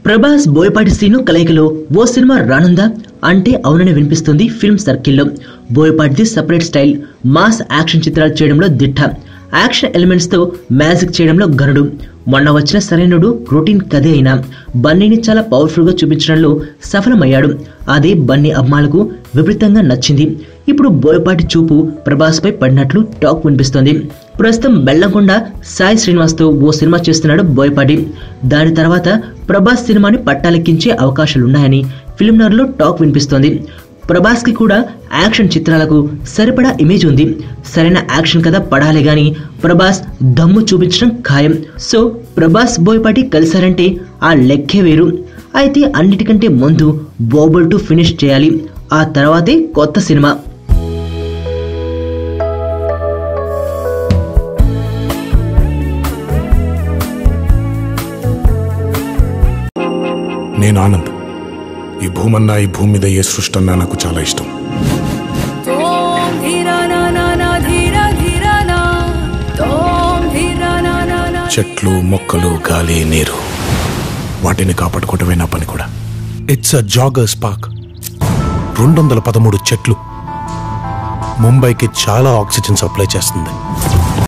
ప్రభాస్ బోయపాటి శ్రీను కలయికలో ఓ సినిమా రానుందా అంటే అవునని వినిపిస్తుంది ఫిల్మ్ సర్కిల్లో. బోయపాటిది సెపరేట్ స్టైల్, మాస్ యాక్షన్ చిత్రాలు చేయడంలో దిట్ట, యాక్షన్ ఎలిమెంట్స్ తో మ్యాజిక్ చేయడంలో గరుడు. మొన్న వచ్చిన సరైనడు రొటీన్ కథే అయినా బన్నీని చాలా పవర్ఫుల్ గా చూపించడంలో సఫలమయ్యాడు. అదే బన్నీ అభిమానులకు విపరీతంగా నచ్చింది. ఇప్పుడు బోయపాటి చూపు ప్రభాస్ పై పడినట్లు టాక్ వినిపిస్తోంది. ప్రస్తుతం బెల్లంకొండ సాయి శ్రీనివాస్ తో ఓ సినిమా చేస్తున్నాడు బోయపాటి. దాని తర్వాత ప్రభాస్ సినిమాని పట్టాలెక్కించే అవకాశాలున్నాయని ఫిల్మ్ నగర్లో టాక్ వినిపిస్తోంది. ప్రభాస్ కి కూడా యాక్షన్ చిత్రాలకు సరిపడా ఇమేజ్ ఉంది. సరైన యాక్షన్ కథ పడాలి గాని ప్రభాస్ దమ్ము చూపించడం ఖాయం. సో ప్రభాస్ బోయపాటి కలిశారంటే ఆ లెక్కే వేరు. అయితే అన్నిటికంటే ముందు బాహుబలి 2 ఫినిష్ చేయాలి, ఆ తర్వాతే కొత్త సినిమా. నేను ఆనంద్. ఈ భూమన్నా, ఈ భూమి మీద ఏ సృష్టి అన్నా నాకు చాలా ఇష్టం. చెట్లు, మొక్కలు, గాలి, నీరు, వాటిని కాపాడుకోవటమే నా పని కూడా. It's a joggers park. 213 చెట్లు ముంబైకి చాలా ఆక్సిజన్ సప్లై చేస్తుంది.